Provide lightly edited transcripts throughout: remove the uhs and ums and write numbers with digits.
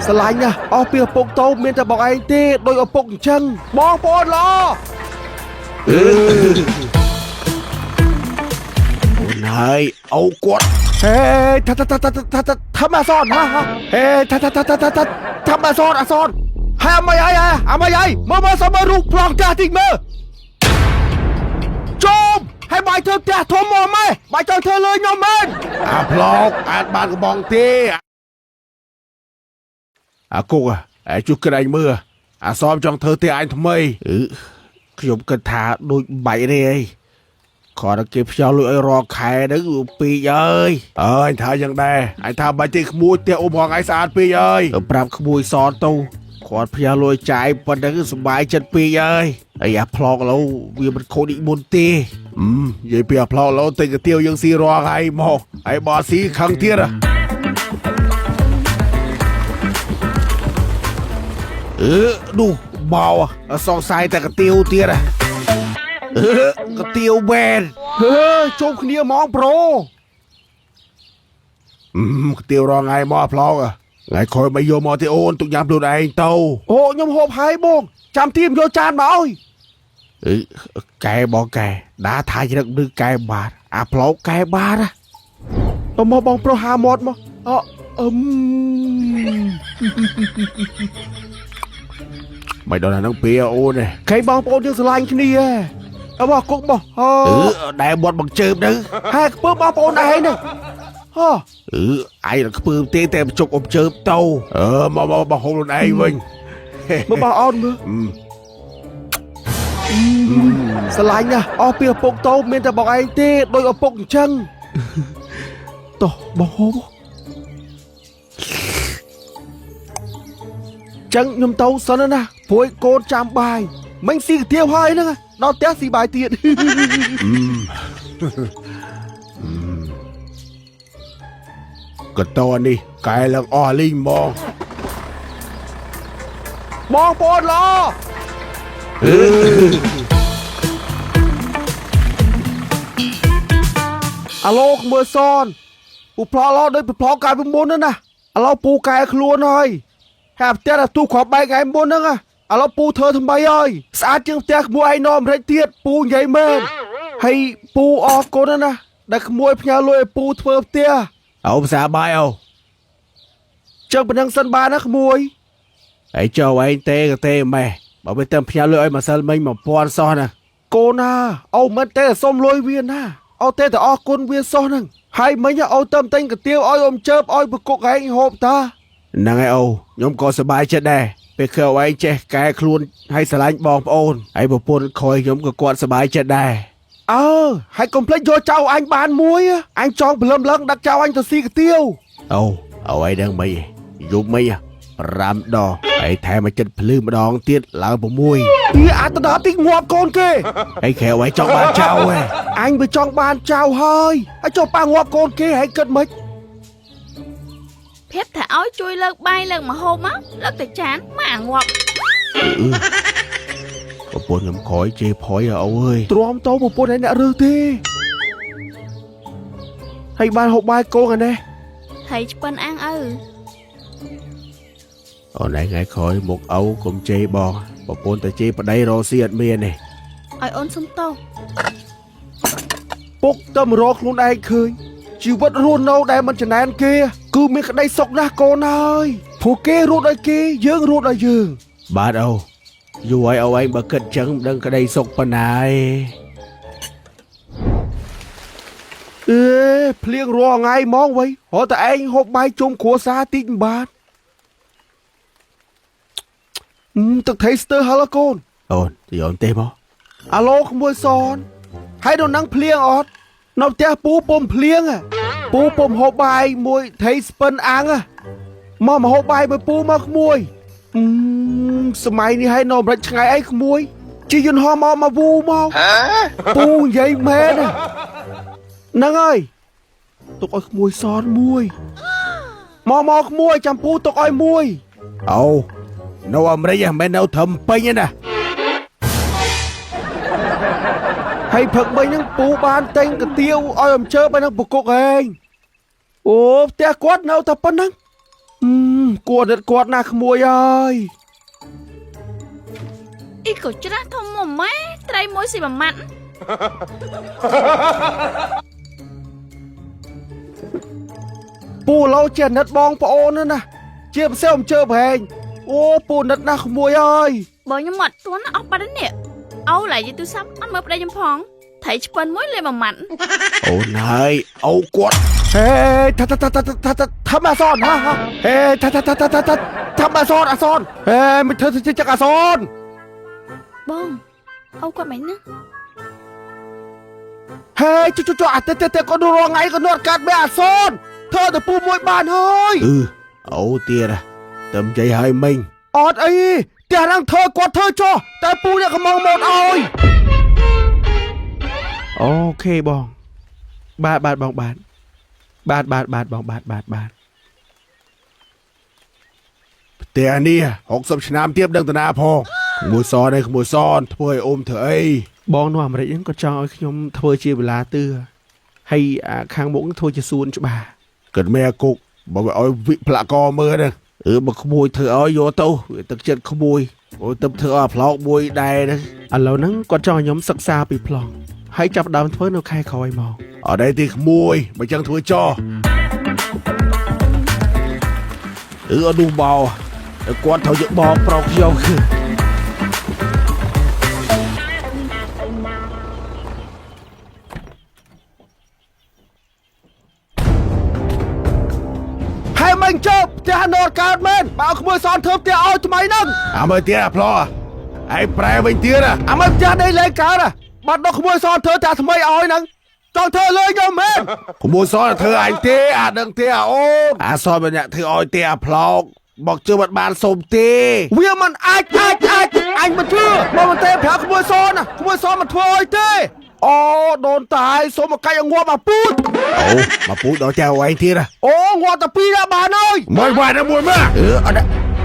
สลายนะเอาเปียปกโตเมียจะบอกไอ้เต้โดยเอาปกจังมองปอนรอนายเอากดเฮ้ยทำมาซ่อนฮะเฮ้ยทำมาซ่อนซ่อนให้อามาใหญ่อามาใหญ่มาสมารุกพลองจ่าจริงมั้ยจมให้ใบเธอจ่าทมมอไหมใบเจอเธอเลยยอมมันพลองอาบานกระบองเต้กุกไอ้จุกกระไดมือซ้อมจองเธอเต้ไอ้ทำไมขยมกระถาโดยใบเลยขอตะเก็บเช้าเลยรอไข่ได้ปีเย้ยไอ้ท่ายังได้ไอ้ท่าใบเตะขโมยเตะอุบหองไอ้สะอาดปีเย้ยปรับขโมยซ้อนตู้ขอดพยาลอยใจปันได้สบายจัดปีเย้ยไอ้ยาพลองเราเวียมันโคดิบุญตียัยเปียพลองเราเตะกระเตียวยังสีรอไอ้หมอไอ้บอสีขังเทียระดูเบาสองสายแต่กระเตียวเทียระกระเตียวแบนโจมขณีมองโปรกระเตียวรอไงมอพลองไงคอยมาโยมอที่โอนตุกยามดูไอ้เต้าโอ้ยมหอบหายบงจำทีมโยจานมาแกบอกแกด่าทายจะดึงแกบาดพลองแกบาดต้องมาบองโปรหาหมดมั้ไม่โดนนังเปียโอ้เนี่ยใครบองโปรยังสลายขณีเอาบอกกุ๊กบอกได้บทบังเจิมนึงให้เพิ่มบองโปรได้เนี่ยไอ้ก็ปืนเตะแต่จกอบเจิมเต้ามาโหดไอ้เว้ยมาบ้าอ้อนมั้ยสลายนะเอาเปียปกโตเมียจะบอกไอ้เต้โดยเอาปกจังต่อบอกโหจังยมเต้าสนนะพวยโกนจามบายไม่สีเที่ยวหายนะนอนเตะสีบายเตียนก็ตอนนี้กายลังอ้อลิงมองปอนรออโลกเมื่อซอนปูพลอล้อด้วยปูพลอกายเป็นบนนั่นนะเราปูกายครัวหน่อยแหบเตี้ยแต่ตู้ขอบใบไงบนนั่นอ่ะเราปูเธอทำไมเอ้ยสะอาดจึงเตี้ยขโมยไอ้นอมไรเตี้ยปูใหญ่เมินให้ปูออกโกนั่นนะได้ขโมยพญาลอยปูเพิ่มเตี้ยเอาภาษาบายเอาเจ้าเป็นนังสันบานะขโมยไอ้เจ้าไอ้เต้กับเต้แม่บอกไปเติมพญาลอยมาสันไม่มาปอนซ้อนนะโกนาเอามันเต้ส้มลอยเวียนนะเอาเต้แต่ออกคนเวียนซ้อนนั่งให้ไม่อยากเอาเติมเต็งกับเตี้ยวอ้อยอมเจิบอ้อยประกบให้หอบตานั่งไอ้เอายมก็สบายจะได้ไปเคยไว้เจ๊แกคลุนให้สลายบองโอนไอ้บุปผลคอยยมก็กวาดสบายจะได้ให้คอมเพลตโยเจ้าอันบานมวยอันจองเพลิมเลิงดักเจ้าอันตัวซีกับเตี้ยวเอาไว้ดังไม่ยุบไม่รำดอไอ้แทนมาจัดพลืมดองเตี้ยหลังผมมวยอาตดาติ๊กงวบก่อนเกไอ้แค่ไว้จองบ้านเจ้าอันไปจองบ้านเจ้าเฮ้ยไอ้เจ้าปางงวบก่อนเกให้เกิดมั้ยเพชรถ้าเอาช่วยเลิกใบเลิกมาโฮมะเลิกแต่จานมางวบปนน้ำคอยเจ็บพอยเอาเว้ยตรอมโตปนไหนเนี่ยเรื่องทีให้บ้านหกใบโกงกันแน่ให้เป็นอังเอาไหนไงคอยหมกเอากลมเจ็บบอกปนแต่เจ็บปะได้รอเสียดเมียเนี่ยไอออนสมโตปกตำรอกลุนไอเคยชีวิตรุ่นเราได้มันจะแน่นเกย์กูมีกระไดศกนะโกนายผู้เกย์รุ่นไอเกย์ยืงรุ่นไอยืงบาดเอาอยู่ไว้เอาไว้มาเกิดจังดังกระไดศกปนายเพลียงรอไงมองไว้หอแต่เองหกใบจมขัวซาติงบาดตักเทสเตอร์ฮาลาโกนจะยอมเตะมั้งอโลขโมยซอนให้โดนนังเพลียงออดนอกจากปูปมเพลียงปูปมหกใบมวยเทสเปิลอังมาหกใบมาปูมาขโมยสมัยนี้ให้นอมรัชไงไอ้ขโมยจียนหอมมาวูมาปูใหญ่แม่น่ะนั่งไอ้ตกไอ้ขโมยซ้อนมวยมอขโมยจำปูตกไอ้มวยเอาโน้มอะไรอย่างแม่เอาทำไปเนี่ยนะให้ผักใบนั่งปูบานเต็งกับเตียวอ้อยอมเชอไปนั่งปกกเองโอ้เตี้ยกวดเอาแต่ปนนั่ง គួរដិតគាត់ណាក្មួយអើយ អ៊ីក៏ច្រាស់ធំមកម៉ែត្រីមួយស៊ីមួយម៉ាត់ ពូឡូចេះណិតបងប្អូនណាជាផ្សេងជើប្រហែងអូពូណិតណាក្មួយអើយ បើខ្ញុំអត់ទាន់អស់បាត់នេះអូឡើយយីទូសាប់អត់មើលប្តីខ្ញុំផងថៃឆ្ពិនមួយលេមួយម៉ាត់ អូនហើយអូគាត់ហេថាអសនហ៎ហេថាអសនហេមិនធ្វើចឹកអសន បងអូគាត់មិនណា ហេចុអត់ទេក៏រងថ្ងៃក៏នត់កាត់បែអសនធ្វើទៅពូមួយបានហើយអូទៀតតែនិយាយឲ្យមិញអត់អីតែរងធ្វើគាត់ធ្វើចុះតែពូនេះក៏មកមកឲ្យអូខេបងបាទបងបាទបងបាទផ្ទះនេះ60ឆ្នាំទៀតដឹងតាណាផងក្មួយសនឯងក្មួយសនធ្វើឲ្យអ៊ំធ្វើអីបងនៅអាមេរិកហ្នឹងក៏ចង់ឲ្យខ្ញុំធ្វើជាវិឡាទឿហើយខាងមុខធ្វើជាសួនច្បារគិតមែគុកបើឲ្យវិផ្លាកកមើលហ្នឹងបើក្មួយធ្វើឲ្យយកទៅវាទឹកចិត្តក្មួយអូទៅធ្វើឲ្យប្លោកមួយដែរហ្នឹងឥឡូវហ្នឹងគាត់ចង់ឲ្យខ្ញុំសិក្សាពីប្លង់ហើយចាប់ដើមធ្វើនៅខែក្រោយមកអត់ទេទីក្មួយបើចឹងធ្វើចោអត់នោះបោគាត់ត្រូវយកបោប្រុសយកហើយមិនចប់ផ្ទះនរកើតមែនបើក្មួយសនធ្វើផ្ទះឲ្យថ្មីហ្នឹងអាមើលទៀតអាប្លោហើយប្រែវិញទៀតអាមើលផ្ទះនេះលេងកើតបាត់ដល់ក្មួយសនធ្វើតែថ្មីឲ្យហ្នឹងចង់ធ្វើលើខ្ញុំមែនក្មួយសនធ្វើអញទេអាដឹងទេអាអូនអាសនម្នាក់ធ្វើឲ្យទេអាប្លោកមកជឿមិនបានសុំទេវាមិនអាចអញមិនជឿមកមិនទេប្រាប់ក្មួយសនក្មួយសនមិនធ្វើឲ្យទេអូដូនតាយសុំមកកាច់ឲ្យងាប់មកពូជអូមកពូជដល់ចៅឯងទៀតអូងាប់តែពីរដល់បានហើយមួយវ៉ាត់មួយមកអត់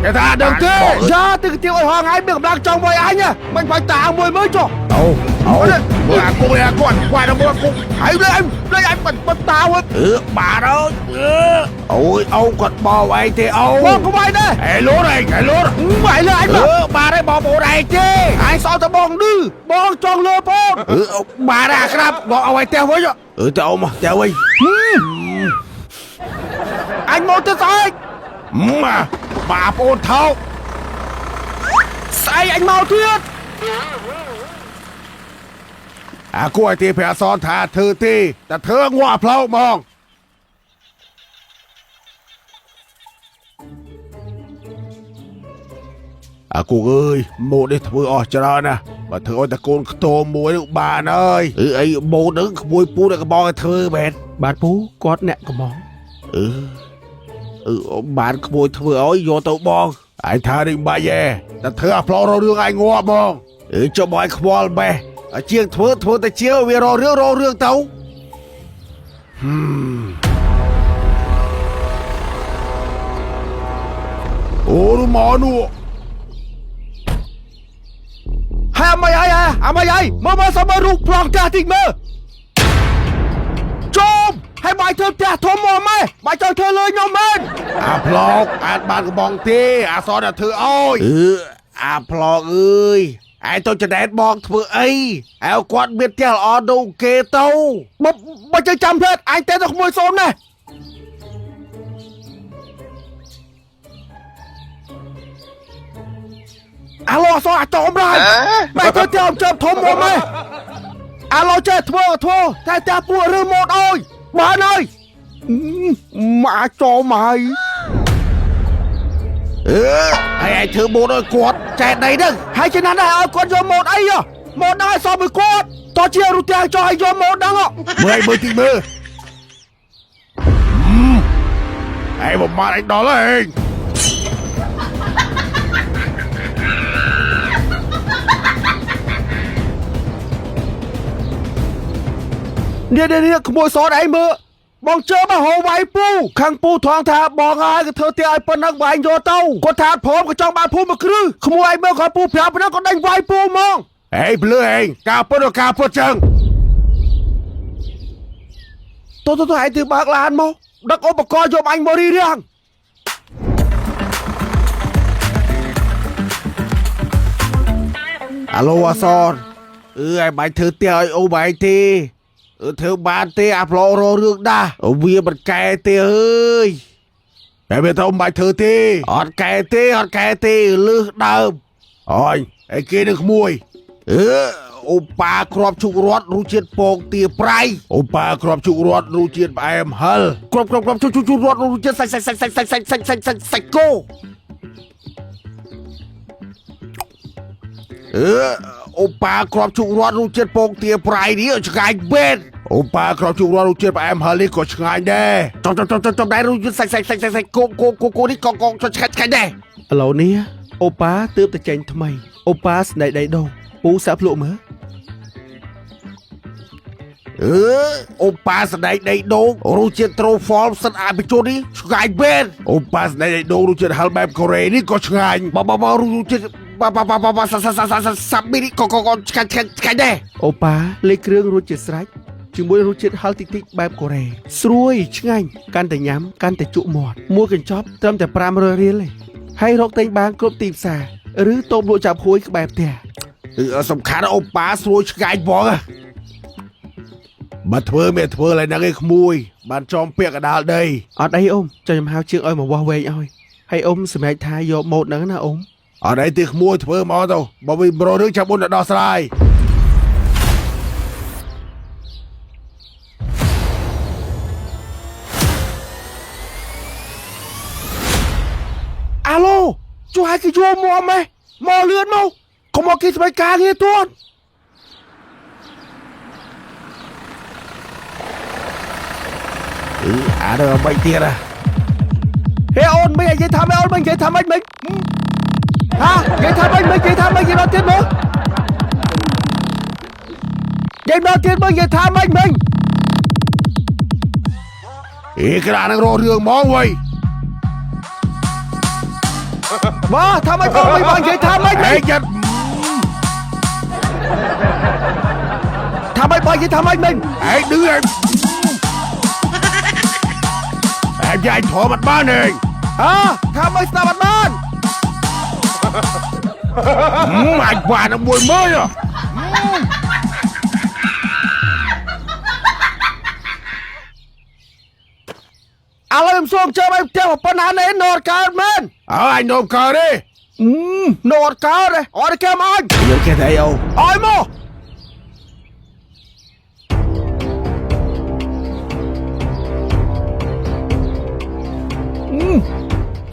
តែថាដឹងទេយ៉ាទឹកទៀវឲ្យហងហើយមានកម្លាំងចង់មួយអញមិនបាច់តាមួយមើលចុះអូមើលអាគូគាត់ដល់មួយគូហើយលើអញមិនតាវបាទអូយអូគាត់បោឯងទេអូបងក្បាយដែរហេលូរឯងហេលូរបាយលើអញបាទឯងបងប្អូនឯងទេអញសល់តែបងឌឺបងចង់លើបងបាទអាក្រាប់បងឲ្យផ្ទះវិញទៅអ៊ំផ្ទះវិញអញមកទៅស្អែកបាទប្អូនថោកស្អែកអញមកទៀតអាគួរឲ្យទីប្រាសនថាធ្វើទេតែធ្វើងាប់ផ្លូវហ្មងអាគូអើយម៉ូតនេះធ្វើអស់ច្រើនណាស់បើធ្វើឲ្យតែកូនខ្ទមមួយនឹងបានហើយអីម៉ូតនឹងក្មួយពូតែកំបងឲ្យធ្វើមែនបាទពូគាត់អ្នកកំបងបានក្មួយធ្វើឲ្យយកទៅបងអញថានេះបាច់ទេតែធ្វើអាផ្លោររឿងឯងងាប់ហ្មងចុះបងឲ្យខ្វល់បេះជាងធ្វើតែជាវាររឿងទៅអូមកនោះហើយអមៃមើលសមរូបប្លង់ចាស់តិចមើលជុំហើយបាយធ្វើផ្ទះធំមកម៉ែបាយចង់ធ្វើលើខ្ញុំមែនអាប្លង់អាចបានកំបងទេអាសនតែធ្វើឲ្យអាប្លង់អើយឯងទៅចដែតបងធ្វើអីអើគាត់មានផ្ទះល្អដូចគេទៅបើចេះចាំភ្លេចអញតែក្មួយសូមណាអាឡូសអាចតអមរ៉ៃបែរទៅទៅជើបធំមកម៉ែអាឡូចេះធ្វើតែតាពូឬម៉ូតអើយបានហើយមកចូលមកហើយឯងធ្វើម៉ូតឲ្យគាត់ចែកដីហ្នឹងហើយចំណាស់ដែរឲ្យគាត់យកម៉ូតអីម៉ូតដែរសោះមួយគាត់តោះជារូបទាំងចោះឲ្យយកម៉ូតហ្នឹងមើលទីមើលឯងបំមាត់ឯងដល់ហើយនេះក្មួយសនឯងមើលបងជើមកហៅវាយពូខាងពូថងថាបងហើយក៏ធ្វើទៀតឲ្យប៉ុណ្ណឹងវាយយកទៅគាត់ថាព្រមក៏ចង់បានភូមិមួយគ្រឹះក្មួយឯងមើលគាត់ពូប្រាប់ប៉ុណ្ណឹងក៏ដេញវាយពូហ្មងហេភ្លឺឯងការពុតចឹងទៅឯងទៅបើកឡានមកដឹកឧបករណ៍យកអញមករៀង alo à son ai bài thơ tia ơi ô bài tê thơ ban tê áp lộ rô rước đa bia bật kè tê ơi em biết không bài thơ tê ọt kè tê lư đơm ôi ai kia được mùi ô bà crop chụp rót ru chiết bông tia prai ô bà crop chụp rót ru chiết bà em hal crop chụp rót ru chiết sạch cô ô bà crop chụp rót ru chiết bông tia prai đi ở ngay bên ô bà crop chụp rót ru chiết bà em hal đi có ngay đây trong đây ru chiết sạch cô đi con cho sạch đây alo nia ô bà tướp ta chanh thay ô bà này đây đâu bố sắp lộ mớ ô bà đây đâu ru chiết trâu form sân ai bị trốn đi ngay bên ô bà đây đâu ru chiết hal bẹp Korea đi có ngay bà ru chiết bà sắp đi con cái đây ô bà lấyเครื่อง ru chiết sạchជាមួយ ru chiết hal tíchបែប Korea ស្រួយឆ្ងាញ់កាន់តែញ៉ាំកាន់តែជក់មាត់មួយកញ្ចប់ត្រឹមតែ500រៀលទេហើយរកទិញបានគ្រប់ទីផ្សារឬតូបលក់ចាប់ហួយក្បែរផ្ទះសំខាន់អូប៉ាស្រួយឆ្ងាញ់បងមកធ្វើមេធ្វើឡើយហ្នឹងឯងក្មួយបានចំពាក់កដាលដីអត់អីអ៊ំចុះខ្ញុំហៅជើងឲ្យមកវាស់វែងឲ្យហើយអ៊ំសម្រេចថាយកម៉ូតហ្នឹងណាអ៊ំអត់អីទេក្មួយធ្វើមកទៅបើវិញប្រូរឿងចាំបុនដោះស្រាយអាឡូជួយឲ្យគេយកមកម៉េះមកលឿនមកកុំមកគេស្បែកការងារទួនអាដើមិនទៀតហេអូនមិននិយាយថាម៉េចអូនមិននិយាយថាម៉េចមិញហានិយាយថាម៉េចនិយាយថាម៉េចនិយាយដល់ទៀតមើលនិយាយដល់ទៀតមើលនិយាយថាម៉េចមិញក្រានឹងរករឿងហ្មងវ៉ៃមកថាម៉េចបងមិននិយាយថាម៉េចហេចិត្តថាម៉េចបងនិយាយថាម៉េចមិញហេឌឺហេយាយធំអត់បានហេថាម៉េចស្ដាប់អត់បានអាចបានមួយមើលឥឡូវខ្ញុំសូមចាំឲ្យផ្ទះប៉ុណ្ណានេះនរកើតមែនអញនោមកើតទេនរកើតទេអត់គេមកយើងគេតែអូឲ្យមក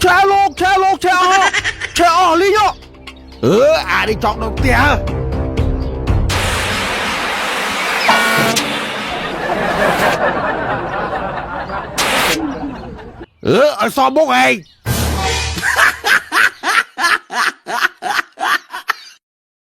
ឆាលោកឆាអស់លីយោអានេះចង់ដល់ផ្ទះឲ្យសមមុខឯង